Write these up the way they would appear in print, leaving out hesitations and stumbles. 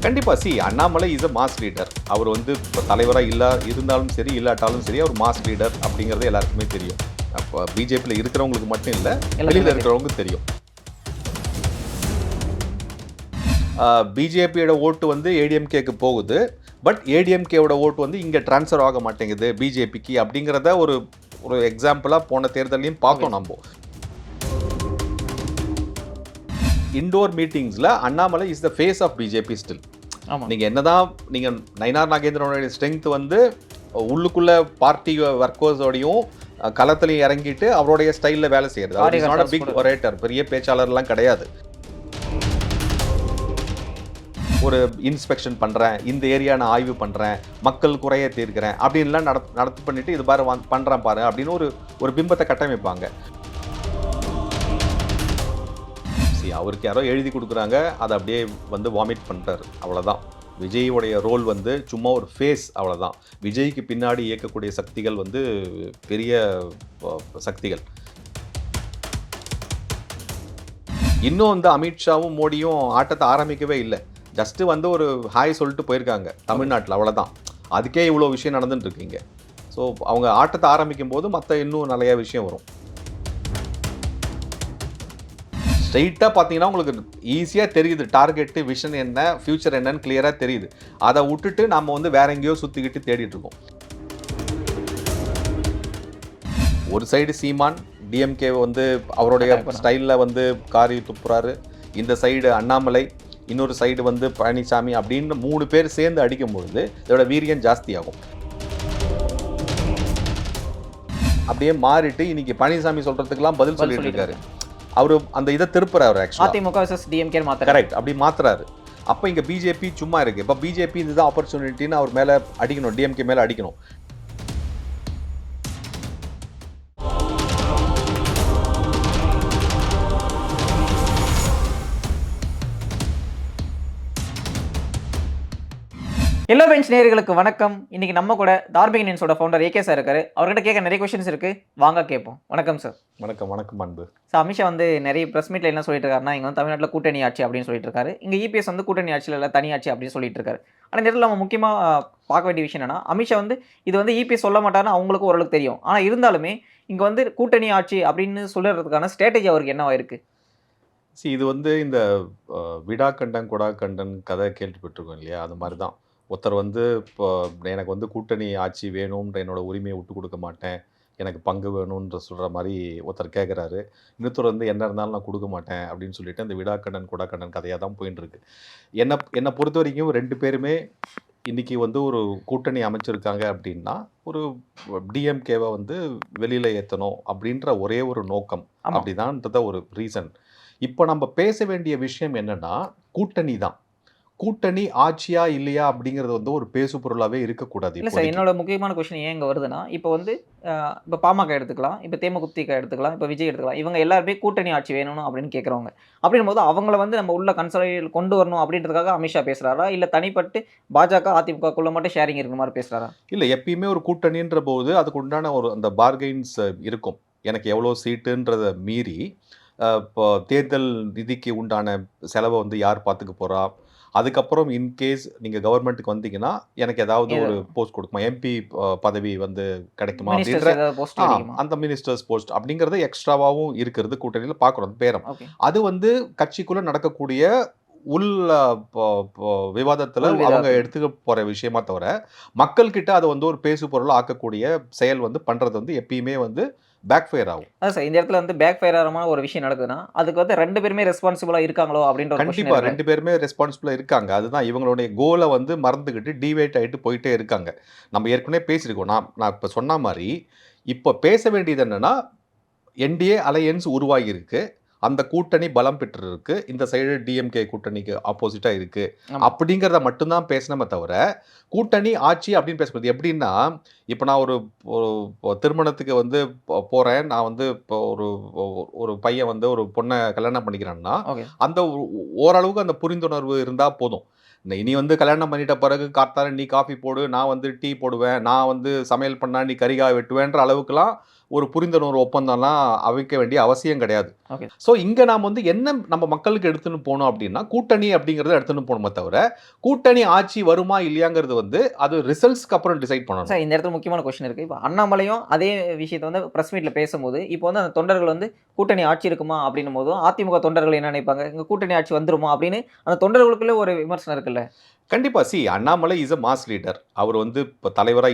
கண்டிப்பா. Annamalai is a mass leader. அவர் வந்து இப்ப தலைவரா இருந்தாலும் சரி, இல்லாட்டாலும் சரி, அவர் மாஸ் லீடர் அப்படிங்கிறது எல்லாருக்குமே தெரியும். அப்ப பிஜேபியில இருக்கிறவங்களுக்கு மட்டும் இல்ல, வெளியில இருக்கிறவங்களுக்கு தெரியும். பிஜேபியோட ஓட்டு வந்து ஏடிஎம்கேக்கு போகுது. பட் ஏடிஎம்கேவோட ஓட்டு வந்து இங்க டிரான்ஸ்ஃபர் ஆக மாட்டேங்குது பிஜேபிக்கு அப்படிங்கிறத ஒரு ஒரு எக்ஸாம்பிளா போன தேர்தலையும் பார்த்தோம் நம்ப. இண்டோர் மீட்டிங்ஸ்ல Annamalai is the face of BJP still. நீங்க என்னதான் நீங்க நயினார் நாகேந்திரனுடைய ஸ்ட்ரென்த் வந்து உள்ளுக்குள்ள பார்ட்டி ஒர்க்கர்ஸோடையும் களத்திலையும் இறங்கிட்டு அவருடைய ஸ்டைல்ல வேலை செய்யறது. பிக் ஒரேட்டர், பெரிய பேச்சாளர்லாம் கிடையாது. ஒரு இன்ஸ்பெக்ஷன் பண்ணுறேன், இந்த ஏரியா நான் ஆய்வு பண்ணுறேன், மக்கள் குறைய தீர்க்கிறேன் அப்படின்லாம் நடத்து பண்ணிட்டு இது பாரு பண்ணுறேன் பாரு அப்படின்னு ஒரு பிம்பத்தை கட்டமைப்பாங்க. அவருக்கு யாரோ எழுதி கொடுக்குறாங்க, அதை அப்படியே வந்து வாமிட் பண்ணுறாரு, அவ்வளோதான். விஜயோடைய ரோல் வந்து சும்மா ஒரு ஃபேஸ், அவ்வளோதான். விஜய்க்கு பின்னாடி இயக்கக்கூடிய சக்திகள் வந்து பெரிய சக்திகள். இன்னும் வந்து அமித்ஷாவும் மோடியும் ஆட்டத்தை ஆரம்பிக்கவே இல்லை. ஜஸ்ட்டு வந்து ஒரு ஹாய் சொல்லிட்டு போயிருக்காங்க தமிழ்நாட்டில், அவ்வளோதான். அதுக்கே இவ்வளோ விஷயம் நடந்துட்டு இருக்கீங்க. ஸோ அவங்க ஆட்டத்தை ஆரம்பிக்கும் போது மற்ற இன்னும் நிறைய விஷயம் வரும். ஸ்ட்ரெயிட்டாக பார்த்தீங்கன்னா உங்களுக்கு ஈஸியாக தெரியுது டார்கெட்டு, விஷன் என்ன, ஃபியூச்சர் என்னன்னு கிளியராக தெரியுது. அதை விட்டுட்டு நம்ம வந்து வேற எங்கேயோ சுற்றிக்கிட்டு தேடிட்டு இருக்கோம். ஒரு சைடு சீமான் டிஎம்கே வந்து அவருடைய ஸ்டைலில் வந்து காரி துப்புறாரு. இந்த சைடு அண்ணாமலை, இன்னொரு சைடு வந்து பழனிசாமி அப்படின்னு 3 பேர் சேர்ந்து அடிக்கும் பொழுது இதோட வீரியம் ஜாஸ்தியாகும். அப்படியே மாறிட்டு இன்னைக்கு பழனிசாமி சொல்றதுக்கெல்லாம் பதில் சொல்லிட்டு இருக்காரு. அவரு அந்த இதை திருப்புறாரு. அதிமுக வெர்சஸ் டிஎம்கே மாத்துறாரு. கரெக்ட், அப்படி மாத்துறாரு. அப்போ இங்க பிஜேபி சும்மா இருக்கு. இப்போ பிஜேபி இதுதான் ஆப்பர்ச்சுனிட்டின்னு அவர் மேல அடிக்கணும், டிஎம்கே மேல அடிக்கணும். எல்லோ பெஞ்ச் நேயர்களுக்கு வணக்கம். இன்னைக்கு நம்ம கூட தார்மிக் நியூஸோட ஃபவுண்டர் ஏகே சார் இருக்காரு. அவர்கிட்ட கேட்க நிறைய கொஸ்டின்ஸ் இருக்கு, வாங்க கேட்போம். வணக்கம் சார். வணக்கம். வணக்கம் அன்பு. சார், அமித்ஷா வந்து நிறைய ப்ரெஸ் மீட்ல என்ன சொல்லிட்டு இருக்காருன்னா, இங்க வந்து தமிழ்நாட்டில் கூட்டணி ஆட்சி அப்படின்னு சொல்லிட்டு இருக்காரு. இங்க இபிஎஸ் வந்து கூட்டணி ஆட்சியில் இல்லை, தனி ஆட்சி அப்படின்னு சொல்லிட்டு இருக்காரு. ஆனால் இந்த இடத்துல நம்ம முக்கியமாக பார்க்க வேண்டிய விஷயம் என்னன்னா, அமித்ஷா வந்து இது வந்து இபிஎஸ் சொல்ல மாட்டாருன்னு அவங்களுக்கு ஓரளவுக்கு தெரியும். ஆனால் இருந்தாலுமே இங்க வந்து கூட்டணி ஆட்சி அப்படின்னு சொல்லுறதுக்கான ஸ்ட்ராட்டஜி அவருக்கு என்னவா இருக்கு? இது வந்து இந்த விடா கண்டன் கொடா கண்டன் கதை கேள்விப்பட்டிருக்கோம் இல்லையா? அது மாதிரி தான். ஒருத்தர் வந்து இப்போ எனக்கு வந்து கூட்டணி ஆட்சி வேணும்ன்ற என்னோட உரிமையை விட்டு கொடுக்க மாட்டேன், எனக்கு பங்கு வேணும்ன்ற சொல்கிற மாதிரி ஒருத்தர் கேட்குறாரு. இன்னொருத்தர் வந்து என்ன இருந்தாலும் நான் கொடுக்க மாட்டேன் அப்படின்னு சொல்லிட்டு அந்த விடாக்கண்ணன் கொடாக்கண்ணன் கதையாக தான் போயின்னு இருக்கு. என்னை பொறுத்த வரைக்கும் 2 பேருமே இன்றைக்கி வந்து ஒரு கூட்டணி அமைச்சிருக்காங்க அப்படின்னா ஒரு டிஎம்கேவை வந்து வெளியில் ஏற்றணும் அப்படின்ற ஒரே ஒரு நோக்கம், அப்படிதான்றத ஒரு ரீசன். இப்போ நம்ம பேச வேண்டிய விஷயம் என்னென்னா கூட்டணி தான். கூட்டணி ஆட்சியா இல்லையா அப்படிங்கிறது வந்து ஒரு பேசு பொருளாவே இருக்கக்கூடாது. இல்லை சார், என்னோட முக்கியமான கொஸ்டின் ஏன் இங்கே வருதுன்னா, இப்போ வந்து இப்போ பாமக எடுத்துக்கலாம், இப்போ தேமுதிக எடுத்துக்கலாம், இப்போ விஜய் எடுத்துக்கலாம். இவங்க எல்லாருமே கூட்டணி ஆட்சி வேணும் அப்படின்னு கேட்குறவங்க. அப்படின் போது அவங்கள வந்து நம்ம உள்ள கன்சல்ட் கொண்டு வரணும் அப்படின்றதுக்காக அமித்ஷா பேசுகிறாரா, இல்லை தனிப்பட்டு பாஜக அதிமுகக்குள்ள மட்டும் ஷேரிங் இருக்கிற மாதிரி பேசுகிறாரா? இல்லை, எப்பயுமே ஒரு கூட்டணின்ற போது அதுக்கு உண்டான ஒரு அந்த பார்கெயின்ஸ் இருக்கும். எனக்கு எவ்வளோ சீட்டுன்றதை மீறி இப்போ தேர்தல் நிதிக்கு உண்டான செலவை வந்து யார் பார்த்துக்க போகிறா, அதுக்கப்புறம் இன்கேஸ் நீங்கள் கவர்மெண்ட்டுக்கு வந்தீங்கன்னா எனக்கு ஏதாவது ஒரு போஸ்ட் கொடுக்குமா, எம்பி பதவி வந்து கிடைக்குமா அப்படின்ற அந்த மினிஸ்டர்ஸ் போஸ்ட் அப்படிங்கிறது எக்ஸ்ட்ராவாகவும் இருக்கிறது கூட்டணியில் பார்க்குறோம் பேரம். அது வந்து கட்சிக்குள்ளே நடக்கக்கூடிய உள் விவாதத்தில் அவங்க எடுத்துக்க போகிற விஷயமா தவிர மக்கள்கிட்ட அதை வந்து ஒரு பேசு பொருள் ஆக்கக்கூடிய செயல் வந்து பண்ணுறது வந்து எப்பயுமே வந்து பேக் ஃபயர் ஆகும். அதான் சார், இந்த இடத்துல வந்து பேக் ஃபயர் ஆகிற ஒரு விஷயம் நடக்குதுன்னா அதுக்கு வந்து 2 பேருமே ரெஸ்பான்சிபிளாக இருக்காங்களோ அப்படின்ற கண்டிப்பாக 2 பேருமே ரெஸ்பான்சிபிளாக இருக்காங்க. அதுதான் இவங்களுடைய கோலை வந்து மறந்துக்கிட்டு டிவைட் ஆகிட்டு போயிட்டே இருக்காங்க. நம்ம ஏற்கனவே பேசியிருக்கோம். நான் இப்போ சொன்ன மாதிரி இப்போ பேச வேண்டியது என்னென்னா, என்டிஏ அலையன்ஸ் உருவாகியிருக்கு, அந்த கூட்டணி பலம் பெற்று இருக்கு, இந்த சைடு டிஎம்கே கூட்டணிக்கு ஆப்போசிட்டாக இருக்கு அப்படிங்கிறத மட்டும்தான் பேசணுமே தவிர கூட்டணி ஆட்சி அப்படின்னு பேசுறது எப்படின்னா, இப்போ நான் ஒரு திருமணத்துக்கு வந்து போகிறேன், நான் வந்து இப்போ ஒரு பையன் வந்து ஒரு பொண்ணை கல்யாணம் பண்ணிக்கிறேன்னா அந்த ஓரளவுக்கு அந்த புரிந்துணர்வு இருந்தால் போதும். இனி வந்து கல்யாணம் பண்ணிட்ட பிறகு காத்தால நீ காஃபி போடு, நான் வந்து டீ போடுவேன், நான் வந்து சமையல் பண்ணா நீ கறிகாய் வெட்டுவேன்ற அளவுக்குலாம் ஒரு புரிந்துணர்வு ஒப்பந்தம்லாம் அமைக்க வேண்டிய அவசியம் கிடையாது. ஓகே. ஸோ இங்க நாம வந்து என்ன நம்ம மக்களுக்கு எடுத்துன்னு போனோம் அப்படின்னா, கூட்டணி அப்படிங்கிறத எடுத்துன்னு போணுமே தவிர, கூட்டணி ஆட்சி வருமா இல்லையாங்கிறது வந்து அது ரிசல்ட்ஸ்க்கு அப்புறம் டிசைட் பண்ணணும். சார் இந்த இடத்துல முக்கியமான கொஸ்டின் இருக்கு. இப்ப அண்ணாமலையும் அதே விஷயத்த வந்து பிரஸ் மீட்ல பேசும்போது, இப்போ வந்து அந்த தொண்டர்கள் வந்து கூட்டணி ஆட்சி இருக்குமா அப்படின்னும் போதும், அதிமுக தொண்டர்கள் என்ன நினைப்பாங்க? இங்க கூட்டணி ஆட்சி வந்துருமா அப்படின்னு அந்த தொண்டர்களுக்குள்ள ஒரு விமர்சனம் இருக்குல்ல? கண்டிப்பா. Annamalai is a mass leader. அவர் வந்து இப்ப தலைவரா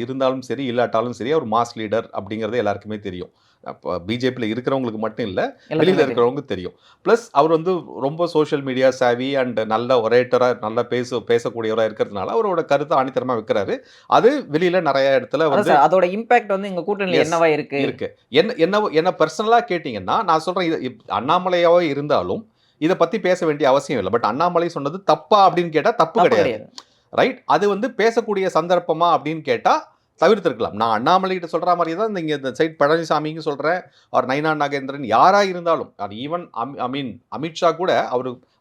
இருந்தாலும் சரி, இல்லாட்டாலும் சரி, அவர் மாஸ் லீடர் அப்படிங்கிறது எல்லாருக்குமே தெரியும். அப்ப பிஜேபில இருக்கிறவங்களுக்கு மட்டும் இல்ல, வெளியில எல்லாத்துக்குமே தெரியும். இருக்கிறவங்களுக்கு தெரியும். பிளஸ் அவர் வந்து ரொம்ப சோசியல் மீடியா சாவி அண்ட் நல்ல ஒரேட்டரா நல்லா பேசக்கூடியவரா இருக்கிறதுனால, அவரோட கருத்த ஆணித்தரமா வைக்கிறாரு. அது வெளியில நெறைய இடத்துல அதான் வந்து சார் அதோட இம்பாக்ட் வந்து எங்க கூட்டணியில எஸ் என்னவா இருக்கு? இருக்கு. என்ன பெர்சனலா கேட்டீங்கன்னா, நான் சொல்றேன் இது அண்ணாமலையாவே இருந்தாலும், இத பத்தி பேச வேண்டிய அவசியம் இல்ல. பட் அண்ணாமலை சொன்னது தப்பா அப்படின்னு கேட்டா தப்பு தப்பு கிடையாது. கிடையாது. ரைட்? அது வந்து பேசக்கூடிய சந்தர்ப்பமா அப்படின்னு கேட்டா, தவிர்த்திருக்கலாம். நான் அண்ணாமலை கிட்ட சொல்ற மாரியே தான் இந்த சைட் பழனிசாமிக்கும் சொல்றேன். ஆர் நயினா நாகேந்திரன் யாரா இருந்தாலும், அது ஈவன் ஐ மீன் அமித்ஷா கூட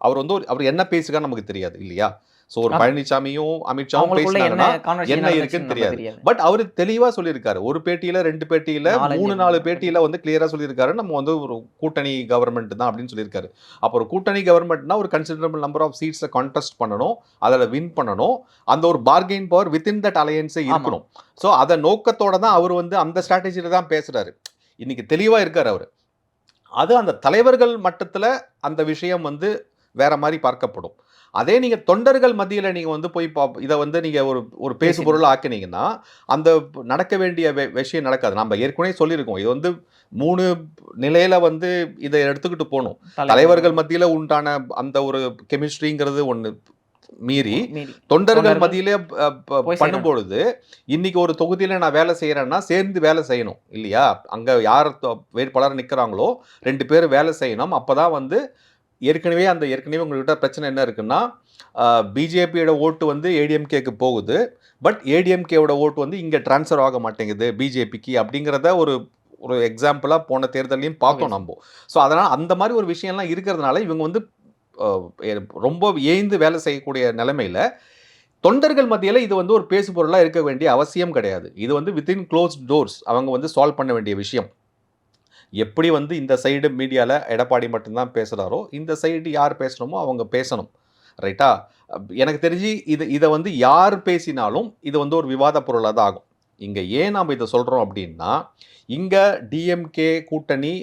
அவர் வந்து அவர் என்ன பேசுகிறார்ன்னு நமக்கு தெரியாது இல்லையா? ஸோ ஒரு ஆமா. பழனிசாமியும், அமித்ஷாவும் அவங்களுக்குள்ள என்ன பேசினாங்கன்னா, கான்வர்சேஷன் என்ன இருக்குன்னு நடந்துச்சுன்னு நமக்கு தெரியாது. தெரியாது. பட் அவரு தெளிவா சொல்லியிருக்காரு. 1 பேட்டியில, 2 பேட்டியில, 4, 5 3, 4 பேட்டியில வந்து கிளியரா சொல்லியிருக்காரு. நம்ம வந்து ஒரு கூட்டணி கவர்ன்மெண்ட் தான் அப்படின்னு சொல்லியிருக்காரு. அப்போ ஒரு கூட்டணி கவர்ன்மெண்ட்னா ஒரு கன்சிடரபிள் நம்பர் ஆஃப் சீட்ஸ கான்டெஸ்ட் பண்ணணும். அதுல வின் பண்ணணும். அந்த ஒரு பார்கெயின் பவர் வித்தின் தட் அலையன்ஸே ஆமா. இருக்கணும். ஸோ அத நோக்கத்தோட தான் அவர் வந்து அந்த ஸ்ட்ராட்டஜில தான் பேசுறாரு. இன்னைக்கு தெளிவா இருக்காரு அவரு. அது அந்த தலைவர்கள் மட்டத்துல அந்த விஷயம் வந்து வேற மாரி பார்க்கப்படும். அதே நீங்க தொண்டர்கள் மத்தியில நீங்க வந்து போய் இத வந்து நீங்க ஒரு ஒரு பேசு பேசினோம். பொருளா ஆக்குனீங்கன்னா, அந்த நடக்க வேண்டிய விஷயம் நடக்காது. நம்ம ஏற்கனவே சொல்லியிருக்கோம். இது வந்து 3 நிலையில வந்து இத எடுத்துக்கிட்டு போணும். தலைவர்கள் மத்தியில உண்டான அந்த ஒரு கெமிஸ்ட்ரிங்கிறது ஒண்ணு மீறி, மீறி தொண்டர்கள் தொண்டர்கள் மத்தியிலே போய் சேரணும். பண்ணும்பொழுது, இன்னைக்கு ஒரு தொகுதியில நான் வேலை செய்றேன்னா, சேர்ந்து வேலை செய்யணும். இல்லையா? அங்க யார் வேட்பாளர் நிக்கிறாங்களோ, 2 பேரும் வேலை செய்யணும். அப்பதான் வந்து ஏற்கனவே உங்ககிட்ட பிரச்சனை என்ன இருக்குன்னா, பிஜேபியோட ஓட்டு வந்து ஏடிஎம்கேக்கு போகுது. பட் ஏடிஎம்கேவோட ஓட்டு வந்து இங்க ட்ரான்ஸ்ஃபர் ஆக மாட்டேங்குது பிஜேபிக்கு அப்படிங்கிறத ஒரு ஒரு எக்ஸாம்பிளா போன தேர்தல்லயும் ஓகே பார்த்தோம் சார். நம்போ. ஸோ அதனால அந்த மாரி ஒரு விஷயம்லாம் இருக்கிறதுனால, இவங்க வந்து அ ரொம்ப ஏய்ந்து வேலை செய்யக்கூடிய நிலைமையில, தொண்டர்கள் மத்தியில இது வந்து ஒரு பேசு பொருளா இருக்க வேண்டிய அவசியம் கிடையாது. இது வந்து வித்தின் குளோஸ்ட் டோர்ஸ் அவங்க வந்து சால்வ் பண்ண வேண்டிய விஷயம். எப்படி வந்து இந்த சைடு மீடியால எடப்பாடி மட்டும் தான் பேசுறாரோ, இந்த சைடு யார் பேசணுமோ அவங்க பேசணும். ரைட்டா? எனக்கு தெரிஞ்சு இத வந்து யார் பேசினாலும், இது வந்து ஒரு விவாத பொருளா தான் ஆகும். இங்க ஏன் நாம இத சொல்றோம் அப்டின்னா, இங்க டிஎம்கே கூட்டணி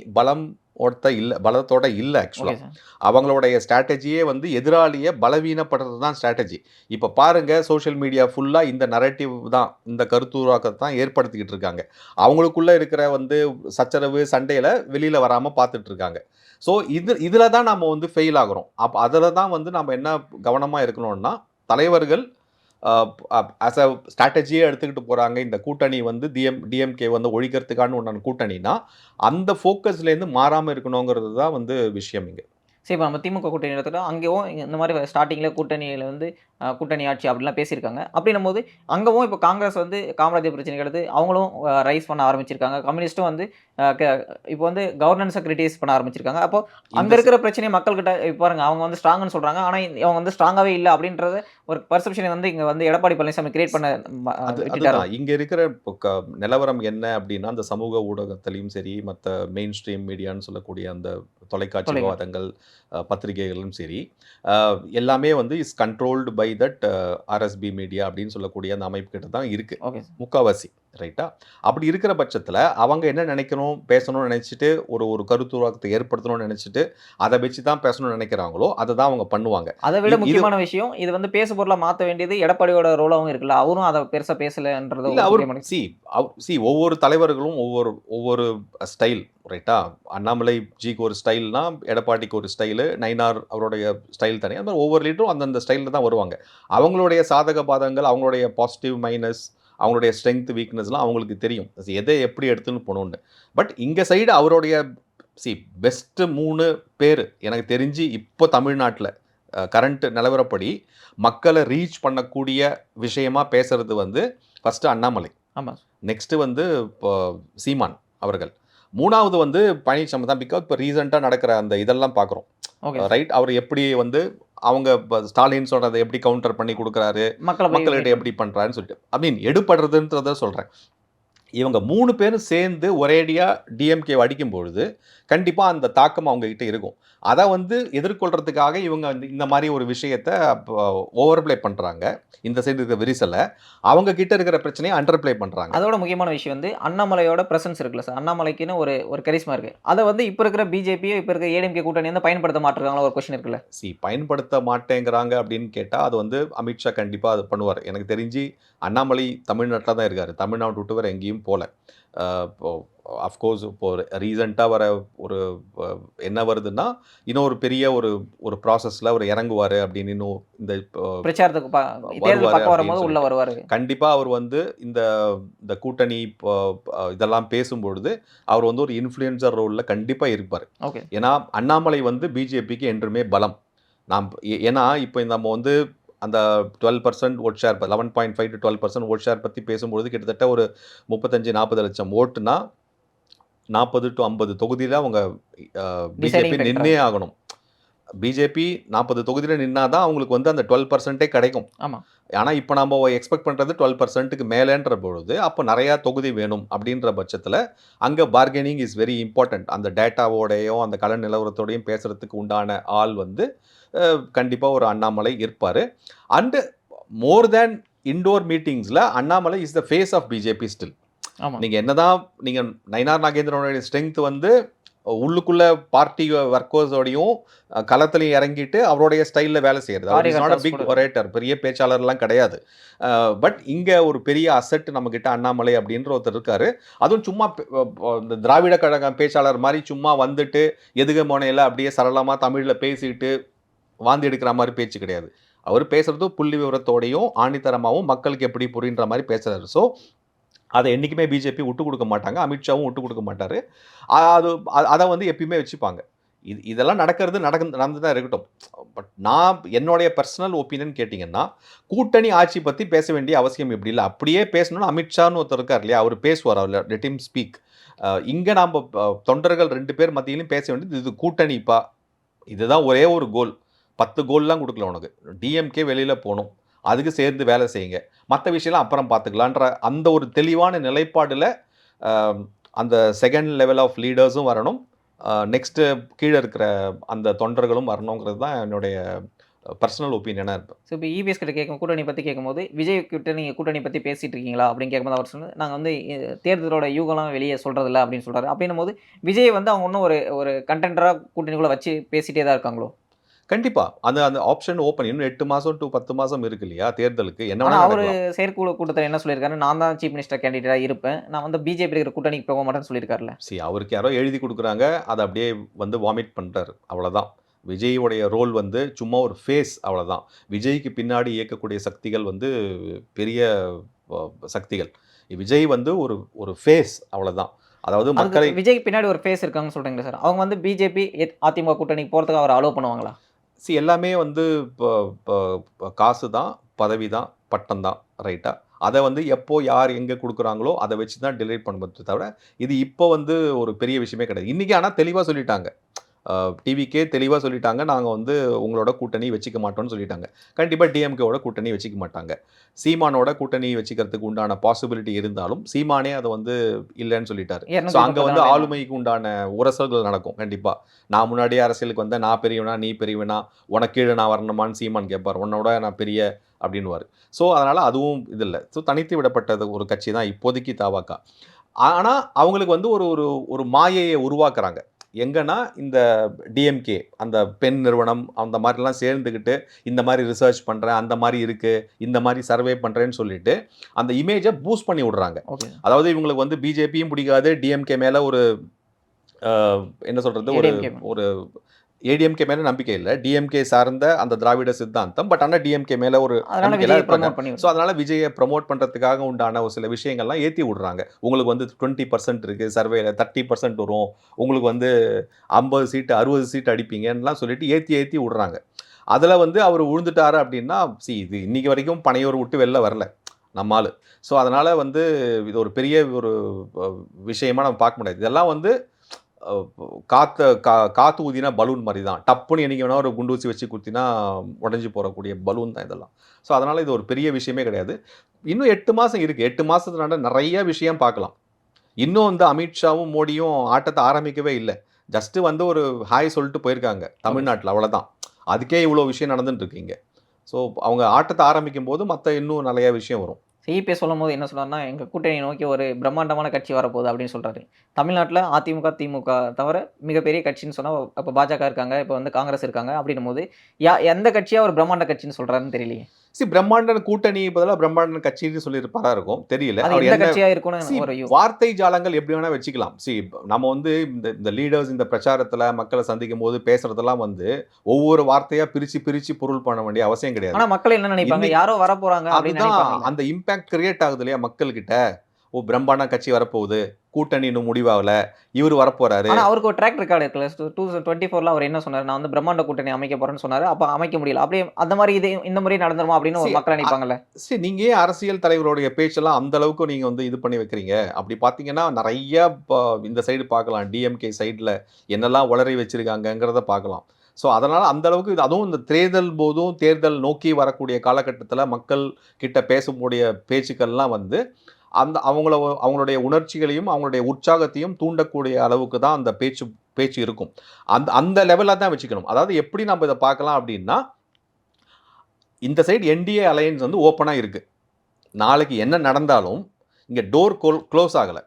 பலத்தோட இல்ல ஆக்சுவலா. Okay sir. அவங்களுடைய ஸ்ட்ராட்டஜியே வந்து எதிராளிய பலவீனப்படுத்துறது தான் ஸ்ட்ராட்டஜி. இப்ப பாருங்க சோசியல் மீடியா ஃபுல்லா இந்த நரேட்டிவ் தான், இந்த கருத்துருவாக்கத்த தான் ஏற்படுத்திக்கிட்டு இருக்காங்க. அவங்களுக்குள்ள இருக்கிற வந்து சச்சரவு, சண்டையில வெளியில வராம பார்த்துட்டு இருக்காங்க. ஸோ இதுல தான் நாம வந்து ஃபெயில் ஆகுறோம். அப்ப அதுல தான் வந்து நாம என்ன கவனமா இருக்கணும்னா, தலைவர்கள் ஆஸ் அ ஸ்ட்ராட்டஜியே எடுத்துக்கிட்டு போறாங்க. இந்த கூட்டணி வந்து டிஎம்கே வந்து ஒழிக்கிறதுக்கான உண்டான கூட்டணினா, அந்த ஃபோக்கஸ்லேருந்து மாறாம இருக்கணுங்கிறது தான் வந்து விஷயம் இங்க. சரி இப்ப நம்ம திமுக கூட்டணி எடுத்துட்டோம். அங்கேயும் இந்த மாரி ஸ்டார்ட்டிங்ல கூட்டணியில வந்து கூட்டணி ஆட்சி அப்படிலாம் பேசியிருக்காங்க. அப்படின்னும்போது அங்கவும் இப்ப காங்கிரஸ் வந்து காமராஜர் பிரச்சனைக்கு அடுத்து அவங்களும் ரைஸ் பண்ண ஆரம்பிச்சிருக்காங்க. கம்யூனிஸ்ட்டும் வந்து அ க இப்போ வந்து கவர்னன்ஸ கிரிட்டிசைஸ் பண்ண ஆரம்பிச்சிருக்காங்க. அப்போ அங்க இந்த இருக்கிற பிரச்சனைய மக்கள்கிட்ட இப்ப பாருங்க அவங்க வந்து ஸ்ட்ராங்ன்னு சொல்றாங்க. ஆனா அவங்க வந்து ஸ்ட்ராங்காவே இல்ல அப்படின்றத ஒரு பெர்செப்ஷன வந்து இங்க வந்து எடப்பாடி பழனிசாமி கிரியேட் பண்ண விட்டுட்டாரோ? அதுதான். இங்க இருக்கிற இப்போ நிலவரம் என்ன அப்டின்னா, அந்த சமூக ஊடகத்திலயும் சரி, மத்த மெயின் ஸ்ட்ரீம் மீடியான்னு சொல்லக்கூடிய அந்த தொலைக்காட்சி தொலைக்காட்சி. விவாதங்கள், பத்திரிகைகளும் சரி, அ எல்லாமே வந்து is controlled by that RSP media அப்டின்னு சொல்லக்கூடிய அந்த அமைப்பு கிட்ட தான் இருக்கு. Okay sir. முக்காவாசி. ரைட்டா? அப்படி இருக்கிற பட்சத்தில, அவங்க என்ன நினைக்கணும், பேசணும்னு நினைச்சுட்டு, ஒரு ஒரு கருத்துருவாக்கத்த ஏற்படுத்தணும்னு நினைச்சுட்டு, அத வச்சு தான் பேசணும்னு நினைக்கிறாங்களோ, அத தான் அவங்க பண்ணுவாங்க. அத விட இது முக்கியமான விஷயம், இது வந்து பேசு பொருளா மாத்த வேண்டியது எடப்பாடியோட ரோலாவும் இருக்குல்ல. அவரும் அத பெருசா பேசலன்றது இல்ல ஒரு அவரு முக்கியமான சி ஒவ்வொரு தலைவர்களும் ஒவ்வொரு ஒவ்வொரு ஸ்டைல் ரைட்டா? அண்ணாமலை ஜிக்கு ஒரு ஸ்டைல்னா, எடப்பாடிக்கு ஒரு ஸ்டைலு, நயினார் அவருடைய ஸ்டைல் தனி. அது மாரி ஒவ்வொரு லீடரும் அந்தந்த ஸ்டைல்ல தான் வருவாங்க. அவங்களுடைய சாதக பாதகங்கள், அவங்களுடைய பாசிட்டிவ், மைனஸ், அவங்களுடைய ஸ்ட்ரெங்த், வீக்னஸ்லாம் அவங்களுக்கு தெரியும். எத எப்படி எடுத்துன்னு போணும்னு. பட் இங்க சைடு அவருடைய பெஸ்ட் 3 பேரு எனக்கு தெரிஞ்சு இப்போ தமிழ்நாட்ல கரண்ட் நிலவரப்படி மக்கள ரீச் பண்ணக்கூடிய விஷயமா பேசுறது வந்து ஃபர்ஸ்ட்டு அண்ணாமலை. ஆமா. நெக்ஸ்ட்டு வந்து இப்போ சீமான் அவர்கள். 3வது வந்து பழனிசாமி தான். பிகாஸ் இப்போ ரீசென்ட்டா நடக்கிற அந்த இதெல்லாம் பார்க்குறோம். Okay sir. ரைட்? அவர் எப்படி வந்து அவங்க ஸ்டாலின் சொல்றத எப்படி கவுண்டர் பண்ணி குடுக்குறாரு, மக்கள போய் மக்கள்கிட்ட மீட் எப்படி பண்றாருன்னு சொல்லிட்டு. ஐ மீன் எடுபடுறதுன்றத சொல்றேன். இவங்க 3 பேரும் சேர்ந்து ஒரேடியா டிஎம்கேவ அடிக்கும் பொழுது, கண்டிப்பா அந்த தாக்கம் அவங்க கிட்ட இருக்கும். அத வந்து எதிர்கொள்றதுக்காக இவங்க வந்து இந்த மாரி ஒரு விஷயத்த அப்ப ஓவர் ப்ளே பண்றாங்க. இந்த சைடு இருக்கிற விரிசல. அவங்க கிட்ட இருக்கிற பிரச்சனைய அண்டர் ப்ளே பண்றாங்க. அதோட முக்கியமான விஷயம் வந்து அண்ணாமலையோட பிரசன்ஸ் இருக்குல்ல சார். அண்ணாமலைக்குன்னு ஒரு ஒரு கரிஸ்மா இருக்கு. அத வந்து இப்ப இருக்கிற பிஜேபியோ, இப்ப இருக்கிற ஏடிஎம்கே கூட்டணி வந்து பயன்படுத்த மாட்றாங்களா ஒரு கொஸ்டின் இருக்குல்ல. பயன்படுத்த மாட்டேங்கிறாங்க அப்படின்னு கேட்டா, அது வந்து அமித்ஷா கண்டிப்பா அது பண்ணுவாரு. எனக்கு தெரிஞ்சு அண்ணாமலை தமிழ்நாட்ல தான் இருக்காரு. தமிழ்நாடு விட்டு வேற எங்கேயும் போல. இப்போ அஃப்கோர்ஸ் இப்போ ரீசென்ட்டா வர ஒரு அ என்ன வருதுன்னா, இன்னும் ஒரு பெரிய ஒரு ஒரு ப்ராசஸ்ல அவரு இறங்குவாரு அப்படின்னு இன்னும் இந்த இப்போ பிரச்சாரத்துக்கு தேர்தல் வருவாரு பக்கம் அப்படின்னு வரும்போது உள்ள சொல்லிட்டு. வருவாரு. கண்டிப்பா அவர் வந்து இந்த இந்த கூட்டணி இப்போ இதெல்லாம் பேசும்பொழுது, அவர் வந்து ஒரு இன்ஃப்ளூயன்சர் ரோல்ல கண்டிப்பா இருப்பாரு. ஓகே. ஏன்னா, அண்ணாமலை வந்து பிஜேபிக்கு என்றுமே பலம். நாம் ஏன்னா, இப்ப நம்ம வந்து அந்த 12% vote share 11.5 to 12% vote share பத்தி பேசும்பொழுது கிட்டத்தட்ட ஒரு 35, 40 லட்சம் ஓட்டுனா 40 டூ 50 தொகுதியில அவங்க பிஜேபி டிசைடிங் ஃபேக்டரா நின்னே இருக்கு. ஆகணும். பிஜேபி 40 தொகுதியில நின்னா தான் அவங்களுக்கு வந்து அந்த 12% கிடைக்கும். ஆமா. ஆனா, இப்ப நம்ம எக்ஸ்பெக்ட் பண்றது 12%க்கு மேலன்ற பொழுது, அப்ப நெறையா தொகுதி வேணும் அப்படின்ற பட்சத்தில, அங்க பார்கெனிங் இஸ் வெரி இம்பார்ட்டன்ட். அந்த டேட்டாவோடையும், அந்த கள நிலவரத்தோடையும் பேசுறதுக்கு உண்டான ஆள் வந்து கண்டிப்பா ஒரு அண்ணாமலை இருப்பாரு. அண்ட் மோர் தேன் இன்டோர் மீட்டிங்ஸ்ல Annamalai is the face of BJP still. ஆமா. நீங்க என்னதான் நீங்க நயினார் நாகேந்திரனுடைய ஸ்ட்ரெங்த் வந்து உள்ளுக்குள்ள பார்ட்டி ஒர்க்கர்ஸோடையும் களத்திலயும் இறங்கிட்டு அவருடைய ஸ்டைல்ல வேலை செய்யறது. அவர் இஸ் நாட் அ காரியகர்த்தாஸ் பிக் கூட ஒரேட்டர். பெரிய பேச்சாளர்லாம் கிடையாது. பட் இங்க ஒரு பெரிய அசெட் நம்மகிட்ட அண்ணாமலை அப்படின்ற ஒருத்தர் இருக்காரு. அதுவும் சும்மா இந்த திராவிட கழகம் பேச்சாளர் மாரி சும்மா வந்துட்டு எதுக மொனையில அப்படியே சரளமா தமிழ்ல பேசிட்டு வாந்தி எடுக்கிற மாரி பேச்சு கிடையாது. அவர் பேசுறது புள்ளி விவரத்தோடையும், ஆணித்தரமாவும் மக்களுக்கு எப்படி புரியுன்ற மாரி பேசுறாரு. ஸோ அத என்னைக்குமே பிஜேபி விட்டுக் குடுக்க மாட்டாங்க. அமித்ஷாவும் விட்டுக் குடுக்க மாட்டாரு. அது அத வந்து எப்பயுமே வச்சுப்பாங்க. இதெல்லாம் நடந்து தான் இருக்கட்டும். பட் நான் என்னுடைய பெர்சனல் ஒப்பீனியன் கேட்டீங்கன்னா, கூட்டணி ஆட்சி பத்தி பேச வேண்டிய அவசியம் இப்படி இல்ல. அப்படியே பேசணும்னா அமித்ஷான்னு ஒருத்தர் இருக்கார் இல்லையா? அவரு பேசுவார். அவரு லெட் ஹிம் ஸ்பீக். இங்க நாம தொண்டர்கள் 2 பேர் மத்தியிலும் பேச வேண்டியது இது கூட்டணிப்பா. இதுதான் ஒரே ஒரு கோல். 10 கோல்லாம் குடுக்கல உனக்கு. டிஎம்கே வெளியில போணும். அதுக்கு சேர்ந்து வேலை செய்யுங்க. மத்த விஷயம்லாம் அப்புறம் பார்த்துக்கலான்ற அந்த ஒரு தெளிவான நிலைப்பாடுல அ அந்த 2ண்ட் லெவல் ஆஃப் லீடர்ஸும் வரணும். நெக்ஸ்ட்டு கீழ இருக்கிற அந்த தொண்டர்களும் வரணுங்கிறது தான் என்னுடைய பெர்சனல் ஒப்பீனியனா இருக்கு. ஸோ இப்போ இபிஎஸ் கிட்ட கூட்டணி பத்தி கேட்கும்போது, விஜய் கிட்ட நீங்க கூட்டணி பத்தி பேசிட்டு இருக்கீங்களா? அப்படின்னு கேட்கும்போது அவர் சொன்னது, நாங்க வந்து தேர்தலோட யூகம்லாம் வெளிய சொல்றதில்ல அப்படின்னு சொல்றாரு. அப்படின்னும்போது, விஜய் வந்து அவங்க இன்னும் ஒரு ஒரு கண்டெண்டரா கூட்டணிக்குள்ள வச்சு பேசிட்டே தான் இருக்காங்களோ? கண்டிப்பா. அந்த அந்த ஆப்ஷன் ஓப்பன். இன்னும் 8 மாசம் டூ 10 மாசம் இருக்கு இல்லையா? தேர்தலுக்கு. என்ன ஆனா வேணா அவரு நடக்கலாம். செயற்குழு கூட்டத்துல என்ன சொல்லியிருக்காரு, நான் தான் சீஃப் மினிஸ்டர் கேண்டிடேட்டா இருப்பேன். நான் வந்து பிஜேபி இருக்கிற கூட்டணிக்கு போக மாட்டேன்னு சொல்லியிருக்காருல்ல. அவருக்கு யாரோ எழுதி குடுக்குறாங்க. அத அப்படியே வந்து வாமிட் பண்ட்டாரு. அவ்வளதான். விஜய்யுடைய ரோல் வந்து சும்மா ஒரு ஃபேஸ் அவ்வளதான். விஜய்க்கு பின்னாடி இயக்கக்கூடிய சக்திகள் வந்து பெரிய சக்திகள். விஜய் வந்து ஒரு ஒரு ஃபேஸ் அவ்வளதான். அதாவது அதுக்கு மக்களை விஜய்க்கு பின்னாடி ஒரு ஃபேஸ் இருக்காங்கன்னு சொல்றீங்களா சார்? அவங்க வந்து பிஜேபி, அதிமுக கூட்டணிக்கு போறதுக்கு அவர அலோவ் பண்ணுவாங்களா? எல்லாமே வந்து இப்ப இப்ப காசு தான், பதவி தான், பட்டம் தான். ரைட்டா? அத வந்து எப்போ யார் எங்க குடுக்குறாங்களோ, அத வச்சு தான் டிலைட் பண்ணுமே தவிர, இது இப்போ வந்து ஒரு பெரிய விஷயமே கிடையாது. இன்னைக்கு ஆனா தெளிவா சொல்லிட்டாங்க. டிவிக்கே தெளிவா சொல்லிட்டாங்க. நாங்க வந்து உங்களோட கூட்டணி வச்சுக்க மாட்டோம்னு சொல்லிட்டாங்க. கண்டிப்பா டிஎம்கேவோட கூட்டணி வச்சுக்க மாட்டாங்க. சீமானோட கூட்டணி வச்சுக்கிறதுக்கு உண்டான பாசிபிலிட்டி இருந்தாலும், சீமானே அத வந்து இல்லன்னு சொல்லிட்டாரு. ஸோ அங்க வந்து 234 ஆளுமைக்கு உண்டான உரசல்கள் நடக்கும் கண்டிப்பா. நான் முன்னாடியே அரசியலுக்கு வந்தேன். நான் பெரியவனா, நீ பெரியவனா, உனக்கு கீழ நான் வரணுமான்னு சீமான் கேட்பார். உன்னோட நான் பெரிய அப்படின்னுவாரு. ஸோ அதனால அதுவும் இது இல்ல. ஸோ தனித்து விடப்பட்டது ஒரு கட்சி தான் இப்போதைக்கு தமாகா. ஆனா அவங்களுக்கு வந்து ஒரு ஒரு ஒரு மாயைய உருவாக்குறாங்க. எங்கன்னா, இந்த டிஎம்கே அந்த பெண் நிறுவனம் அந்த மாரிலாம் சேர்ந்துக்கிட்டு, இந்த மாரி ரிசர்ச் பண்றேன், அந்த மாரி இருக்கு, இந்த மாரி சர்வே பண்றேன்னு சொல்லிட்டு, அந்த இமேஜ பூஸ்ட் பண்ணி விடுறாங்க. ஓகே. அதாவது இவங்களுக்கு வந்து பிஜேபியும் பிடிக்காது, டிஎம்கே மேல ஒரு அ என்ன சொல்றது? ஒரு ஏடிஎம்கே. ஒரு ஏடிஎம்கே மேல நம்பிக்கை இல்ல. டிஎம்கே சார்ந்த அந்த திராவிட சித்தாந்தம். பட் ஆனா டிஎம்கே மேல ஒரு அதனால நம்பிக்கையில விஜய இருப்பாங்க. ப்ரமோட் பண்ணி ஸோ அதனால விஜய ப்ரமோட் பண்றதுக்காக உண்டான ஒரு சில விஷயங்கள்லாம் ஏத்தி விடுறாங்க. உங்களுக்கு வந்து 20% இருக்கு சர்வேல 30% வரும். உங்களுக்கு வந்து 50 சீட்டு, 60 சீட் அடிப்பீங்கன்லாம் சொல்லிட்டு ஏத்தி ஏத்தி விடுறாங்க. அதுல வந்து அவரு விழுந்துட்டாரு அப்டின்னா, இது இன்னைக்கு வரைக்கும் பனையூர விட்டு வெளில வரல. நம்ம ஆளு. ஸோ அதனால வந்து இது ஒரு பெரிய ஒரு அ விஷயமா நம்ம பார்க்க முடியாது. இதெல்லாம் வந்து அ காத்து ஊதினா பலூன் மாரி தான். டப்புன்னு என்னைக்கு வேணா ஒரு குண்டூசி வச்சு குத்தினா உடைஞ்சு போறக்கூடிய பலூன் தான் இதெல்லாம். ஸோ அதனால இது ஒரு பெரிய விஷயமே கிடையாது. இன்னும் 8 மாசம் இருக்கு. 8 மாசத்துனால நெறைய விஷயம் பார்க்கலாம். இன்னும் வந்து அமித்ஷாவும் மோடியும் ஆட்டத்தை ஆரம்பிக்கவே இல்லை. ஜஸ்ட் வந்து ஒரு ஹாய் சொல்லிட்டு போயிருக்காங்க ஓகே. தமிழ்நாட்டில், அவ்வளோதான். அதுக்கே இவ்வளோ விஷயம் நடந்துட்டு இருக்கு இங்க. ஸோ அவங்க ஆட்டத்தை ஆரம்பிக்கும் போது மற்ற இன்னும் நிறைய விஷயம் வரும். இபிஎஸ் சொல்லும்போது என்ன சொன்னார்னா, எங்க கூட்டணியை நோக்கி ஒரு பிரம்மாண்டமான கட்சி வரப்போகுது அப்படின்னு சொல்றாரு. தமிழ்நாட்டுல அதிமுக, திமுக தவிர மிகப்பெரிய கட்சின்னு சொன்னா, அப்ப பாஜக இருக்காங்க, இப்ப வந்து காங்கிரஸ் இருக்காங்க. அப்படின்னும்போது, எந்த கட்சியா ஒரு பிரம்மாண்ட கட்சின்னு சொல்றாருன்னு தெரியலையே. பிரம்மாண்டன் கூட்டணி பதிலா பிரம்மாண்டன் கட்சின்னு சொல்லியிருப்பாரா இருக்கும், தெரியல. அது அவர் எந்த என்ன கட்சியா இருக்கும்னு ஒரு வார்த்தை ஜாலங்கள் எப்படி வேணா வச்சுக்கலாம். நம்ம வந்து இந்த இந்த லீடர்ஸ் இந்த பிரச்சாரத்துல மக்களை சந்திக்கும் போது பேசுறதெல்லாம் வந்து ஒவ்வொரு வார்த்தையா பிரிச்சு பிரிச்சு பொருள் பண்ண வேண்டிய அவசியம் கிடையாது. ஆனா மக்கள் என்ன நினைப்பாங்க? இன்னைக்கு யாரோ வரப்போறாங்க அப்படின்னு அதுதான் நினைப்பாங்கல்ல. அந்த இம்பாக்ட் கிரியேட் ஆகுது இல்லையா மக்கள்கிட்ட. ஓ, பிரம்மாண்ட கட்சி வரப்போகுது, கூட்டணி இன்னும் முடிவாகல, இவர் வரப்போறாரு. ஆனா அவருக்கு ஒரு ட்ராக் ரெக்கார்ட் இருக்குல்ல. 2024ல அவர் என்ன சொன்னாரு? நான் வந்து பிரம்மாண்ட கூட்டணி அமைக்க போறேன்னு சொன்னாரு. அப்ப அமைக்க முடியல. அப்படியே அந்த மாரி இது இந்த முறை நடந்துருமா அப்படின்னு ஒரு See, மக்கள் அ நினைப்பாங்கல்ல. நீங்க ஏன் அரசியல் தலைவருடைய பேச்செல்லாம் அந்த அளவுக்கு நீங்க வந்து இது பண்ணி வைக்கிறீங்க? அப்படி பார்த்தீங்கன்னா, நெறைய இந்த சைடு பார்க்கலாம். டிஎம்கே சைடுல என்னெல்லாம் உளறி வச்சிருக்காங்கங்கிறத பார்க்கலாம். ஸோ, அதனால அந்த அளவுக்கு அதுவும் இந்த தேர்தல் போதும், தேர்தல் நோக்கி வரக்கூடிய காலகட்டத்தில மக்கள் கிட்ட பேசக்கூடிய பேச்சுக்கள்லாம் வந்து, அந்த அவங்களுடைய உணர்ச்சிகளையும், அவங்களுடைய உற்சாகத்தையும் தூண்டக்கூடிய அளவுக்கு தான் அந்த பேச்சு பேச்சு இருக்கும். அந்த அந்த லெவல்ல தான் வச்சுக்கணும். அதாவது எப்படி நம்ம இத பார்க்கலாம் அப்படின்னா, இந்த சைடு என்டிஏ அலையன்ஸ் வந்து ஓப்பனா இருக்கு. நாளைக்கு என்ன நடந்தாலும், இங்க டோர் குளோஸ் ஆகல.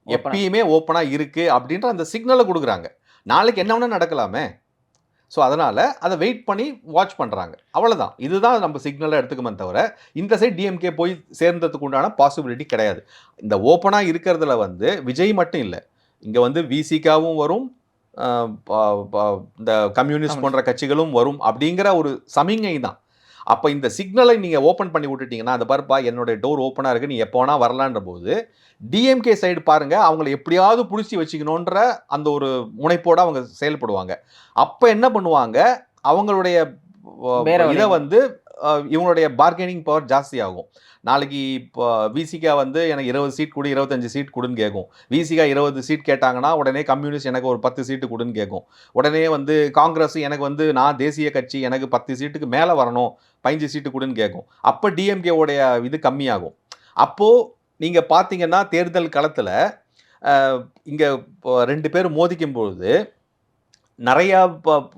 ஓப்பனா. எப்பயுமே ஓப்பனா இருக்கு அப்படின்ற அந்த சிக்னல குடுக்குறாங்க. நாளைக்கு என்ன வேணா நடக்கலாமே! ஸோ, அதனால அத வெயிட் பண்ணி வாட்ச் பண்றாங்க. அவ்வளதான். இதுதான் நம்ம சிக்னலா எடுத்துக்கணுமே தவிர, இந்த சைடு டிஎம்கே போய் சேர்ந்ததுக்கு உண்டான பாசிபிலிட்டி கிடையாது. இந்த ஓப்பனா இருக்கிறதுல வந்து விஜய் மட்டும் இல்ல. இங்க வந்து விசிகாவும் வரும். அ ப ப இந்த கம்யூனிஸ்ட் ஆமா. போன்ற கட்சிகளும் வரும் அப்படிங்கிற ஒரு சமிஞை தான். அப்ப இந்த சிக்னலை நீங்க ஓப்பன் பண்ணி விட்டுட்டீங்கன்னா, "அத பாருப்பா என்னுடைய டோர் ஓப்பனா இருக்கு. நீ எப்ப வேணா வரலான்ற" போது, டிஎம்கே சைடு பாருங்க, அவங்கள எப்படியாவது புடிச்சு வச்சுக்கணுன்ற அந்த ஒரு முனைப்போட அவங்க செயல்படுவாங்க. அப்ப என்ன பண்ணுவாங்க, அவங்களுடைய வேற இத வழிங்க. வந்து இவங்களுடைய பார்கெனிங் பவர் ஜாஸ்தியாகும். நாளைக்கு இப்போ விசிகா வந்து எனக்கு 20 சீட் குடு, 25 சீட் குடுன்னு கேட்கும். விசிகா 20 சீட் கேட்டாங்கன்னா, உடனே கம்யூனிஸ்ட் எனக்கு ஒரு 10 சீட்டு குடுன்னு கேட்கும். உடனே வந்து காங்கிரஸ் எனக்கு வந்து நான் தேசிய கட்சி எனக்கு 10 சீட்டுக்கு மேல வரணும், 15 சீட்டு குடுன்னு கேட்கும். அப்ப டிஎம்கே உடைய இது கம்மியாகும். அப்போ நீங்க பார்த்தீங்கன்னா, தேர்தல் களத்துல அ இங்க இப்போ 2 பேரும் மோதிக்கும்பொழுது, நெறையா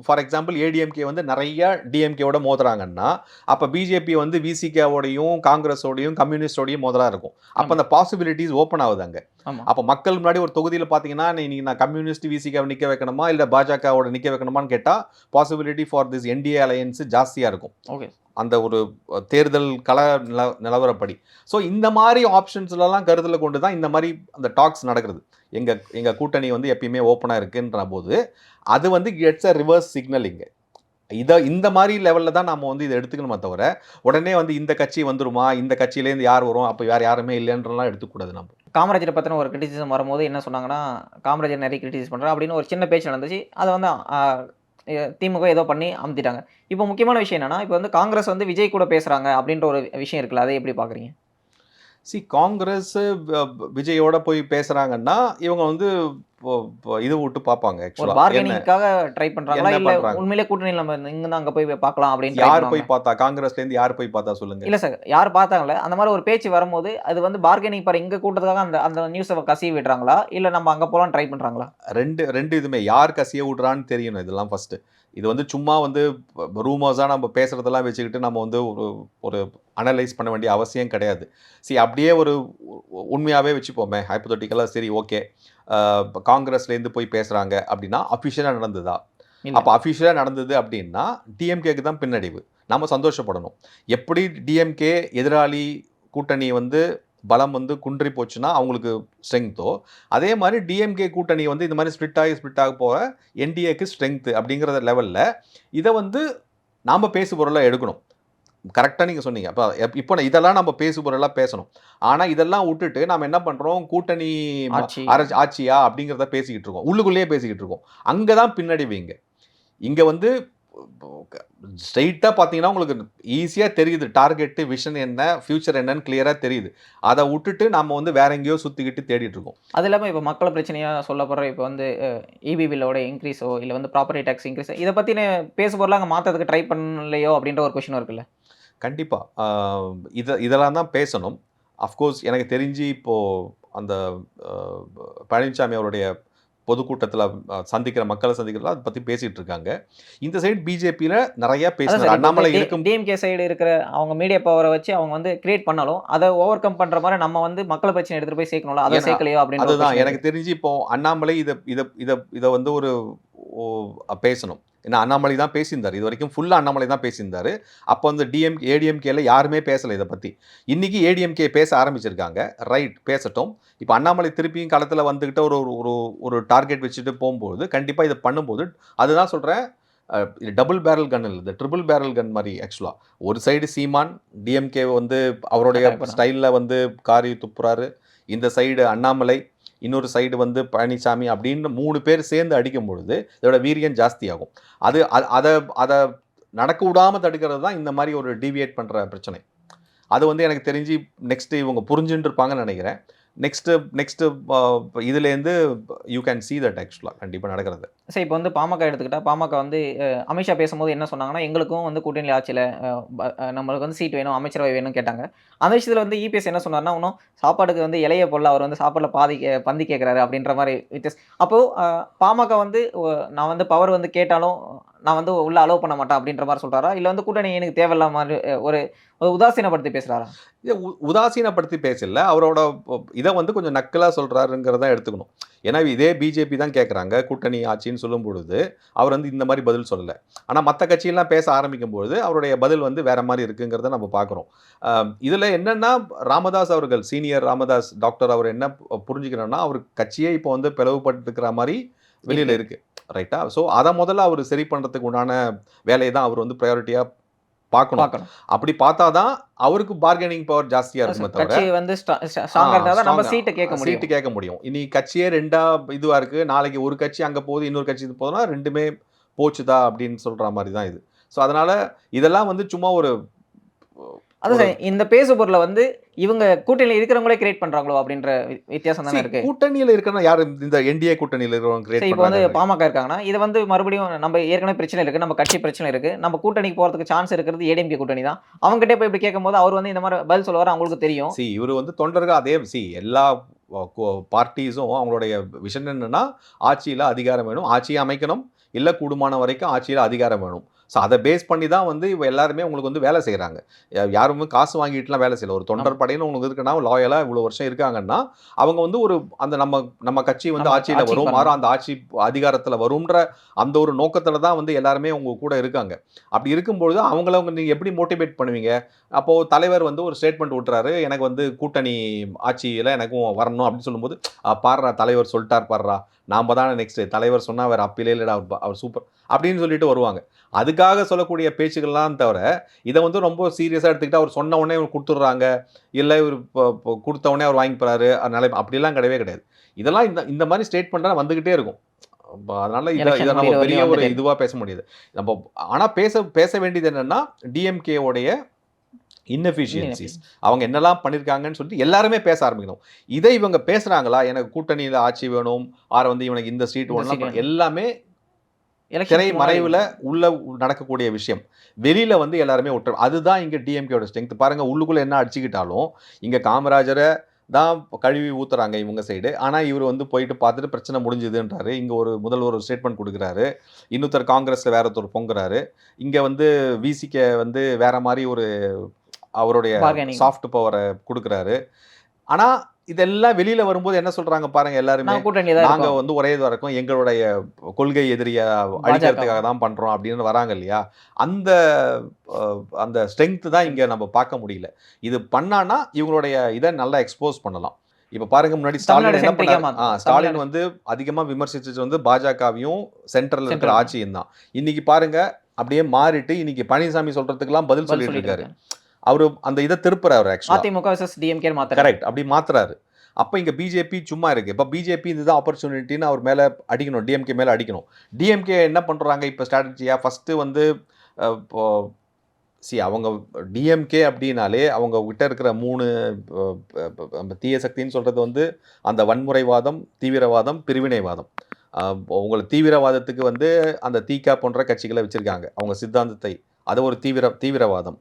ஃபார் எக்ஸாம்பிள் ஏடிஎம்கே வந்து நெறையா டிஎம்கேவோட மோதுறாங்கன்னா, அப்ப பிஜேபி வந்து விசிகாவோடையும், காங்கிரஸோடையும், கம்யூனிஸ்டோடையும் மோதலா இருக்கும். அப்ப ஆமா, அந்த பாசிபிலிட்டீஸ் ஓப்பன் ஆகுது அங்க. ஆமா. அப்ப மக்கள் முன்னாடி ஒரு தொகுதியில பார்த்தீங்கன்னா, இன்னைக்கு நான் கம்யூனிஸ்ட், விசிகாவ நிக்க வைக்கணுமா? இல்ல பாஜகவோட நிக்க வைக்கணுமான்னு கேட்டா, possibility for this NDA alliance ஜாஸ்தியா இருக்கும். ஓகே. அந்த ஒரு தேர்தல் நிலவரப்படி. ஸோ, இந்த மாரி ஆப்ஷன்ஸ்லலாம் கருத்துல கொண்டு தான் இந்த மாரி அந்த டாக்ஸ் நடக்குது. எங்க எங்க கூட்டணி வந்து எப்பயுமே ஓப்பனா இருக்குன்ற போது, அது வந்து கெட்ஸ் அ ரிவர்ஸ் சிக்னல் இங்க. இந்த மாரி லெவல்ல தான் நாம வந்து இத எடுத்துக்கணுமே தவிர, உடனே வந்து இந்த கட்சி வந்துருமா? இந்த கட்சியிலேருந்து யார் வரும்? அப்ப வேற யாருமே இல்லன்றலாம் எடுத்துக்கக்கூடாது நம்ம. காமராஜர பத்தின ஒரு கிரிட்டிசிசம் வரும்போது என்ன சொன்னாங்கன்னா, காமராஜர் நெறைய கிரிட்டிசைஸ் பண்றாரு அப்படின்னு ஒரு சின்ன பேச்சு நடந்துச்சு. அத வந்து திமுக ஏதோ பண்ணி அமுத்திட்டாங்க. இப்போ முக்கியமான விஷயம் என்னன்னா, இப்போ வந்து காங்கிரஸ் வந்து விஜய் கூட பேசுறாங்க அப்படின்ற ஒரு விஷயம் இருக்குல்ல. அதை எப்படி பார்க்குறீங்க? காங்கிரஸ் விஜயோட போய் பேசுறாங்கன்னா, இவங்க வந்து இது விட்டு பார்ப்பாங்க ஒரு ஆக்சுவலா. என்ன பார்கெனிங்காக ட்ரை பண்றாங்களா? என்ன இல்ல பண்றாங்க? உண்மையிலே கூட்டணியில நம்ம இங்கருந்து அங்க போய் பார்க்கலாம் அப்படின்னு ட்ரை யார் போய் பண்ணுவாங்களா? பார்த்தா? காங்கிரஸ்லேருந்து யார் போய் பார்த்தா சொல்லுங்க? இல்ல சார். யார் பார்த்தாங்கல்ல, அந்த மாரி ஒரு பேச்சு வரும்போது, அது வந்து பார்கெனிங் பார் இங்க கூட்டத்துக்காக அந்த அந்த நியூஸ கசிய விடுறாங்களா? இல்ல நம்ம அங்க போலான்னு ட்ரை பண்றாங்களா? 2 இதுமே. யார் கசிய விடுறான்னு தெரியணும் இதெல்லாம் ஃபர்ஸ்ட்டு. இது வந்து சும்மா வந்து ரூமர்ஸா நம்ம பேசுறதெல்லாம் வச்சுக்கிட்டு நம்ம வந்து ஒரு ஒரு அனலைஸ் பண்ண வேண்டிய அவசியம் கிடையாது. அப்படியே ஒரு உண்மையாவே வச்சுப்போமே, ஹைப்போதெட்டிக்கலா சரி ஓகே. காங்கிரஸ்லேருந்து போய் பேசுறாங்க அப்படின்னா, அஃபிஷியலா நடந்ததா? இல்ல. அப்ப அஃபிஷியலா நடந்தது அப்படின்னா, டிஎம்கேக்கு தான் பின்னடைவு. நாம சந்தோஷப்படணும். எப்படி டிஎம்கே எதிராளி கூட்டணி வந்து பலம் வந்து குன்றி போச்சுன்னா, அவங்களுக்கு ஸ்ட்ரெங்த்தோ, அதே மாரி டிஎம்கே கூட்டணி வந்து இந்த மாரி ஸ்ப்ளிட் ஆக போக என்டிஏக்கு ஸ்ட்ரெங்த் அப்படிங்கிற லெவல்ல, இத வந்து நாம பேசுபொருளா எடுக்கணும். கரெக்ட்டா நீங்க சொன்னீங்க. இப்போ இதெல்லாம் நம்ம பேசுபொருளா பேசணும். ஆனா இதெல்லாம் உட்டுட்டு நாம என்ன பண்றோம், கூட்டணி ஆட்சி. ஆட்சியா அப்படிங்கிறத பேசிக்கிட்டு இருக்கோம். உள்ளுக்குள்ளேயே பேசிக்கிட்டு இருக்கோம். அங்க தான் பின்னடைவு இங்க. இங்க வந்து ஸ்ட்ரெயிட்டா பார்த்தீங்கன்னா, உங்களுக்கு ஈஸியா தெரியுது. டார்கெட், விஷன் என்ன, ஃபியூச்சர் என்னன்னு கிளியரா தெரியுது. அத உட்டுட்டு நாம வந்து வேற எங்கேயோ சுத்திக்கிட்டு தேடிட்டு இருக்கோம். அது இல்லாம இப்ப மக்கள் பிரச்சனையா சொல்லப்படுற இப்ப வந்து ஈபி பில்லோட இன்கிரீஸோ, இல்ல வந்து ப்ராப்பர்ட்டி டாக்ஸ் இன்கிரீஸ் இத பத்தின பேசுபொருளா அங்க மாத்துறதுக்கு ட்ரை பண்ணலையோ அப்படின்ற ஒரு கொஸ்டின் இருக்குல்ல. கண்டிப்பா. இதெல்லாம் தான் பேசணும். அஃப்கோர்ஸ் எனக்கு தெரிஞ்சு இப்போ அந்த பழனிசாமி அவருடைய பொதுக்கூட்டத்தில் சந்திக்கிற மக்களை சந்திக்கிறதுல அதை பற்றி பேசிகிட்டு இருக்காங்க. இந்த சைடு பிஜேபியில் நிறையா அதான் பேசினார். சார் இப்போ வந்து அண்ணாமலை இருக்கும். டிஎம்கே சைடு இருக்கிற அவங்க மீடியா பவரை வச்சு அவங்க வந்து கிரியேட் பண்ணாலும் அதை ஓவர் கம் பண்ற மாதிரி நம்ம வந்து மக்கள் பிரச்சனை எடுத்துட்டு போய் சேர்க்கணும்ல, அதை ஏன்னா, சேர்க்கலையோ அப்படின்னு அதுதான் எனக்கு தெரிஞ்சு இப்போ அண்ணாமலை இதை இதை இதை இதை வந்து ஒரு பேசணும். ஏன்னா அண்ணாமலை தான் பேசியிருந்தார். இது வரைக்கும் ஃபுல்லாக அண்ணாமலை தான் பேசியிருந்தார். அப்போ வந்து ஏடிஎம்கேல யாருமே பேசலை இதை பற்றி. இன்றைக்கி ஏடிஎம்கே பேச ஆரம்பிச்சிருக்காங்க. ரைட், பேசட்டும். இப்போ அண்ணாமலை திருப்பியும் களத்தில் வந்துக்கிட்ட ஒரு ஒரு ஒரு டார்கெட் வச்சுட்டு போகும்போது கண்டிப்பாக இதை பண்ணும்போது அதுதான் சொல்கிறேன். இது டபுள் பேரல் கன் இல்லை, ட்ரிபிள் பேரல் கன் மாதிரி ஆக்சுவலாக. ஒரு சைடு சீமான் டிஎம்கே வந்து அவருடைய ஸ்டைலில் வந்து காரி துப்புறாரு. இந்த சைடு அண்ணாமலை, இன்னொரு சைடு வந்து பழனிசாமி அப்படின்னு 3 பேர் சேர்ந்து அடிக்கும் பொழுது இதோட வீரியம் ஜாஸ்தியாகும். அதை அதை நடக்க விடாமல் தடுக்கிறது தான் இந்த மாதிரி ஒரு டீவியேட் பண்ணுற பிரச்சனை. அது வந்து எனக்கு தெரிஞ்சு நெக்ஸ்ட்டு இவங்க புரிஞ்சுட்டு இருப்பாங்கன்னு நினைக்கிறேன். நெக்ஸ்ட்டு இதுலேருந்து யூ கேன் see தட் ஆக்சுவலாக கண்டிப்பாக நடக்கிறது. சார் இப்போ வந்து பாமக எடுத்துக்கிட்டா பாமக வந்து அமித்ஷா பேசும்போது என்ன சொன்னாங்கன்னா, எங்களுக்கும் வந்து கூட்டணி ஆட்சியில் நம்மளுக்கு வந்து சீட் வேணும், அமைச்சரவை வேணும்னு கேட்டாங்க. அந்த விஷயத்தில் வந்து இபிஎஸ் என்ன சொன்னார்னா, இன்னும் சாப்பாடுக்கு வந்து இலைய போடல, அவர் வந்து சாப்பாடில் பாதி பந்தி கேட்குறாரு அப்படின்ற மாதிரி அப்போது பாமக வந்து நான் வந்து பவர் வந்து கேட்டாலும் நான் வந்து உள்ள அலோவ் பண்ண மாட்டேன் அப்படின்ற மாதிரி சொல்கிறாரா, இல்லை வந்து கூட்டணி எனக்கு தேவையில்லாம மாதிரி ஒரு உதாசீனப்படுத்தி பேசுகிறாரா? இதை உதாசீனப்படுத்தி பேசல, அவரோட இதை வந்து கொஞ்சம் நக்கலாக சொல்கிறாருங்கிறத எடுத்துக்கணும். ஏன்னா இதே பிஜேபி தான் கேட்குறாங்க கூட்டணி ஆட்சின்னு சொல்லும் பொழுது அவர் வந்து இந்த மாதிரி பதில் சொல்லலை. ஆனால் மற்ற கட்சியெல்லாம் பேச ஆரம்பிக்கும் பொழுது அவருடைய பதில் வந்து வேற மாதிரி இருக்குங்கிறத நம்ம பார்க்குறோம். இதில் என்னென்னா ராமதாஸ் அவர்கள், சீனியர் ராமதாஸ் டாக்டர், அவர் என்ன புரிஞ்சுக்கணும்னா அவர் கட்சியே இப்போ வந்து பிளவுபட்டு இருக்கிற மாதிரி வெளியில் இருக்குது. ரைட்டா? ஸோ அதை முதல்ல அவர் சரி பண்ணுறதுக்கு உண்டான வேலையை தான் அவர் வந்து ப்ரையாரிட்டியாக பார்க்கணும். அப்படி பார்த்தா தான் அவருக்கு பார்கெனிங் பவர் ஜாஸ்தியாக இருக்குமே தவிர கட்சி வந்து ஸ்ட்ராங்கா இருந்தா தான் நம்ம சீட்டை கேட்க முடியும். இனி கட்சியே ரெண்டா இதுவாக இருக்குது. நாளைக்கு ஒரு கட்சி அங்கே போகுது, இன்னொரு கட்சி இது போதுன்னா ரெண்டுமே போச்சுதா அப்படின்னு சொல்கிற மாதிரி தான் இது. ஸோ அதனால் இதெல்லாம் வந்து சும்மா ஒரு அதான் இந்த பேசு பொருளை வந்து இவங்க கூட்டணியில் இருக்கிறவங்களே கிரியேட் பண்றாங்களோ அப்படின்ற வித்தியாசம் தானே இருக்கு. கூட்டணியில் இருக்கிற யார் இந்த என்டிஏ கூட்டணியில் இருக்கிறவங்க கிரியேட் இப்போ வந்து பாமக இருக்காங்கன்னா இது வந்து மறுபடியும் நம்ம ஏற்கனவே பிரச்சனை இருக்கு, நம்ம கட்சி பிரச்சனை இருக்கு, நம்ம கூட்டணிக்கு போறதுக்கு சான்ஸ் இருக்கிறது ஏடிஎம்கே கூட்டணி தான். அவங்ககிட்ட போய் இப்படி கேட்கும் போது அவர் வந்து இந்த மாதிரி பதில் சொல்லுவார், அவங்களுக்கு தெரியும். இவர் வந்து தொண்டர்கள் அதே எல்லா பார்ட்டிஸும் அவங்களுடைய விஷன் என்னன்னா ஆட்சியில் அதிகாரம் வேணும், ஆட்சியை அமைக்கணும், இல்லை கூடுமான வரைக்கும் ஆட்சியில் அதிகாரம் வேணும். ஸோ அதை பேஸ் பண்ணி தான் வந்து இவ எல்லாருமே உங்களுக்கு வந்து வேலை செய்கிறாங்க. யாருமே காசு வாங்கிட்டுலாம் வேலை செய்யல. ஒரு தொண்டர் படையின்னு உங்களுக்கு இருக்குன்னா லாயலாக இவ்வளோ வருஷம் இருக்காங்கன்னா அவங்க வந்து ஒரு அந்த நம்ம கட்சி வந்து ஆட்சியில் வரும், மாறும் அந்த ஆட்சி அதிகாரத்தில் வரும்ன்ற அந்த ஒரு நோக்கத்தில் தான் வந்து எல்லாருமே உங்க கூட இருக்காங்க. அப்படி இருக்கும்பொழுது அவங்கள நீங்கள் எப்படி மோட்டிவேட் பண்ணுவீங்க? அப்போது தலைவர் வந்து ஒரு ஸ்டேட்மெண்ட் விட்டுறாரு, எனக்கு வந்து கூட்டணி ஆட்சியில் எனக்கும் வரணும் அப்படின்னு சொல்லும்போது பாடுறா தலைவர் சொல்லிட்டார், பாடுறா நாம் தானே நெக்ஸ்ட் தலைவர் சொன்னால் அவர் அப்பிலே இல்லைடா, அவர் சூப்பர் அப்படின்னு சொல்லிட்டு வருவாங்க. அதுக்காக சொல்லக்கூடிய பேச்சுக்கள்லாம் தவிர இதை வந்து ரொம்ப சீரியஸாக எடுத்துக்கிட்டு அவர் சொன்ன உடனே இவர் கொடுத்துட்றாங்க, இல்லை இவர் கொடுத்த உடனே அவர் வாங்கி போகிறாரு, அதனால அப்படிலாம் கிடையவே கிடையாது. இதெல்லாம் இந்த மாதிரி ஸ்டேட்மெண்ட்டாக வந்துக்கிட்டே இருக்கும். அதனால் இதை நம்ம பெரிய ஒரு இதுவாக பேச முடியாது நம்ம. ஆனால் பேச வேண்டியது என்னென்னா டிஎம்கேவுடைய இன்எஃபிஷியன்சிஸ், அவங்க என்னெல்லாம் பண்ணியிருக்காங்கன்னு சொல்லிட்டு எல்லாருமே பேச ஆரம்பிக்கணும். இதை இவங்க பேசுகிறாங்களா, எனக்கு கூட்டணியில் ஆட்சி வேணும், வந்து இவனுக்கு இந்த சீட் வேணும், எல்லாமே திரை மறைவில் உள்ள நடக்கக்கூடிய விஷயம். வெளியில் வந்து எல்லாருமே விட்டு அதுதான் இங்கே டிஎம்கேயோட ஸ்ட்ரென்த். பாருங்கள், உள்ளுக்குள்ளே என்ன அடிச்சுக்கிட்டாலும் இங்கே காமராஜரை தான் கழுவி ஊற்றுறாங்க இவங்க சைடு. ஆனால் இவர் வந்து போயிட்டு பார்த்துட்டு பிரச்சனை முடிஞ்சுதுன்றாரு. இங்கே ஒரு முதல்வர் ஒரு ஸ்டேட்மெண்ட் கொடுக்குறாரு, இன்னொருத்தர் காங்கிரஸில் வேற ஒருத்தர் பொங்குறாரு, இங்கே வந்து விசிக்கு வந்து வேற மாதிரி ஒரு அவருடைய சாஃப்ட் பவரை கொடுக்குறாரு. ஆனால் இதெல்லாம் வெளியில் வரும்போது என்ன சொல்கிறாங்க பாருங்க, எல்லாருமே நாங்கள் வந்து ஒரே இதுவாக இருக்கோம், எங்களுடைய கொள்கை எதிரியை அழிக்கிறதுக்காக தான் பண்ணுறோம் அப்படின்னு வராங்க இல்லையா? அந்த ஸ்ட்ரென்த்து தான் இங்கே நம்ம பார்க்க முடியல. இது பண்ணான்னா இவங்களுடைய இதை நல்லா எக்ஸ்போஸ் பண்ணலாம். இப்போ பாருங்க, முன்னாடி ஸ்டாலின் என்ன பண்ணாரு, ஸ்டாலின் வந்து அதிகமாக விமர்சிச்சது வந்து பாஜகவையும் சென்ட்ரல் இருக்கிற ஆட்சியும் தான். இன்னைக்கு பாருங்க அப்படியே மாறிட்டு இன்னைக்கு பழனிசாமி சொல்றதுக்கெல்லாம் பதில் சொல்லிட்டு இருக்காரு. அவரு அந்த இதை திருப்புறாரு ஆக்சுவலா. அதிமுக வெர்சஸ் டிஎம்கே மாத்துறாரு. கரெக்ட், அப்படி மாத்துறாரு. அப்போ இங்கே பிஜேபி சும்மா இருக்குது. இப்போ பிஜேபி இதுதான் ஆப்பர்ச்சுனிட்டின்னு அவர் மேலே அடிக்கணும், டிஎம்கே மேலே அடிக்கணும். டிஎம்கே என்ன பண்ணுறாங்க இப்போ ஸ்ட்ராட்டஜியாக, ஃபஸ்ட்டு வந்து அவங்க டிஎம்கே அப்படின்னாலே அவங்க கிட்ட இருக்கிற 3 தீய சக்தின்னு சொல்கிறது வந்து அந்த வன்முறைவாதம், தீவிரவாதம், பிரிவினைவாதம். உங்களை தீவிரவாதத்துக்கு வந்து அந்த தீகா போன்ற கட்சிகளை வச்சுருக்காங்க, அவங்க சித்தாந்தத்தை. அது ஒரு தீவிரவாதம்.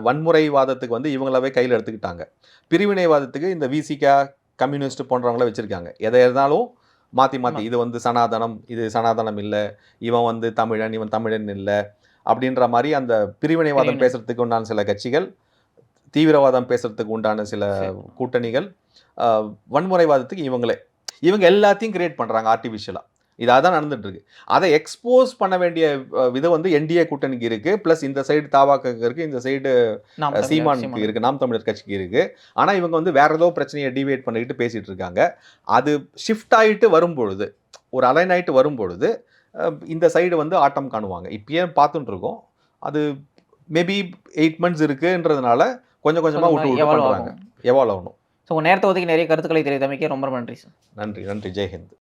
வன்முறைவாதத்துக்கு வந்து இவங்களாவே கையில் எடுத்துக்கிட்டாங்க. பிரிவினைவாதத்துக்கு இந்த விசிகா, கம்யூனிஸ்ட் போன்றவங்கள வச்சுருக்காங்க. எதை இருந்தாலும் மாற்றி மாற்றி ஆமா. இது வந்து சனாதனம், இது சனாதனம் இல்லை, இவன் வந்து தமிழன், இவன் தமிழன் இல்லை அப்படின்ற மாதிரி அந்த பிரிவினைவாதம் பிரிவினை. பேசுறதுக்கு உண்டான சில கட்சிகள், தீவிரவாதம் பேசுறதுக்கு உண்டான சில சரி. கூட்டணிகள், வன்முறைவாதத்துக்கு இவங்களே. இவங்க எல்லாத்தையும் கிரியேட் பண்ணுறாங்க ஆர்டிஃபிஷியலாக. இது அதான் நடந்துட்டு இருக்கு. அதை எக்ஸ்போஸ் பண்ண வேண்டிய விதம் வந்து என்டிஏ கூட்டணிக்கு இருக்கு. ப்ளஸ் இந்த சைடு தாவாக்கு இருக்கு, இந்த சைடு நாம் தமிழர் சீமானுக்கு சீமான். இருக்கு, நாம் தமிழர் கட்சிக்கு இருக்கு. ஆனா இவங்க வந்து வேற ஏதோ பிரச்சனையை டிவேட் பண்ணிட்டு பேசிட்டு இருக்காங்க. அது ஷிஃப்ட் ஆயிட்டு வரும்பொழுது, ஒரு அலைன் ஆயிட்டு வரும்பொழுது, இந்த சைடு வந்து ஆட்டம் காணுவாங்க. இப்பயே பார்த்துட்டு இருக்கோம். அது மேபி 8 மந்த்ஸ் இருக்குன்றதுனால கொஞ்சம் கொஞ்சமா விட்டு விட்டு எவால்வ் பண்றாங்க. ஆகும். எவால்வ் ஆகணும். ஸோ உங்கள் நேரத்தை ஒதுக்கி நிறைய கருத்துக்களை தெரிவித்தமைக்கு ரொம்ப ரொம்ப நன்றி சார். நன்றி, நன்றி. ஜெய் ஹிந்த்.